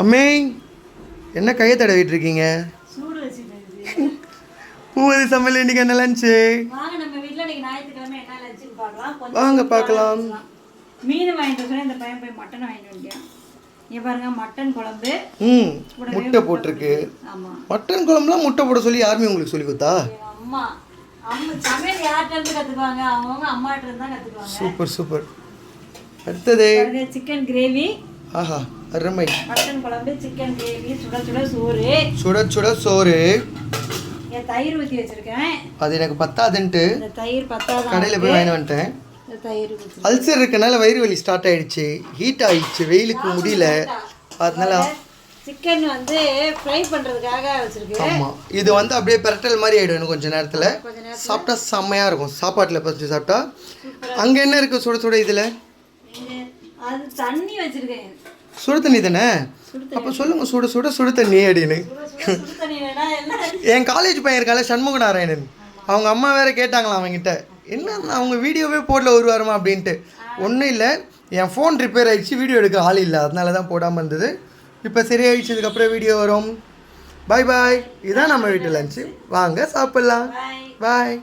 அம்மே என்ன கையை தடவிட்டு இருக்கீங்க? பூவதி சமையல் இன்னைக்கு என்ன லஞ்சு? வாங்க பார்க்கலாம். மீன் வாங்கிட்டு வர இந்த பையன் போய் மட்டன் வாங்கிட்டு வந்துட்டான். இங்க பாருங்க மட்டன் குழம்பு. முட்டை போட்டிருக்கு. ஆமா. மட்டன் குழம்புல முட்டை போட சொல்லி யாருமே உங்களுக்கு சொல்லி கொடுத்தா? அம்மா. அம்மா சமையல் யார்ட்ட இருந்து கத்துக்குவாங்க? அவங்க அம்மாட்ட இருந்து தான் கத்துக்குவாங்க. Super super. அடுத்தது சிக்கன் கிரேவி. ஆஹா அருமை. மட்டன் குழம்பு, சிக்கன் கிரேவி, சுட சுட சோறு. சுட சுட சோறு. தயிர் ஊற்றி வச்சிருக்கேன். அது எனக்கு பத்தாதுன்ட்டு இந்த தயிர் பத்தாது கடையில் போய் வாங்கிட்டு வந்துட்டேன். அல்சர் இருக்கனால வயிறு வலி ஸ்டார்ட் ஆயிடுச்சு, ஹீட் ஆயிடுச்சு, வெயிலுக்கு முடியல, அதனால சிக்கன் வந்து ஃப்ரை பண்ணுறதுக்காக வச்சிருக்கேன். ஆமாம், இது வந்து அப்படியே பெரட்டல் மாதிரி ஆகிடும். இன்னும் கொஞ்சம் நேரத்தில் சாப்பிட்டா செம்மையாக இருக்கும். சாப்பாட்டில் பறிச்சு சாப்பிட்டா. அங்கே என்ன இருக்குது சுட சுட? இதில் அது தண்ணி வச்சிருக்கேன். சுடு தண்ணி தானே? அப்போ சொல்லுங்கள் சுட சுட சுடு தண்ணி அப்படின்னு. என் காலேஜ் பையன் இருக்கால சண்முக நாராயணன், அவங்க அம்மா வேறு கேட்டாங்களாம் அவங்ககிட்ட, என்ன அவங்க வீடியோவே போடல ஒரு வாரமா அப்படின்ட்டு. ஒன்றும் இல்லை, என் ஃபோன் ரிப்பேர் ஆகிடுச்சு, வீடியோ எடுக்க ஆள் இல்லை, அதனால தான் போடாமல் இருந்தது. இப்போ சரியாயிடுச்சு, இதுக்கப்புறம் வீடியோ வரும். பாய் பாய். இதுதான் நம்ம வீட்டு லஞ்சு, வாங்க சாப்பிட்லாம். பாய்.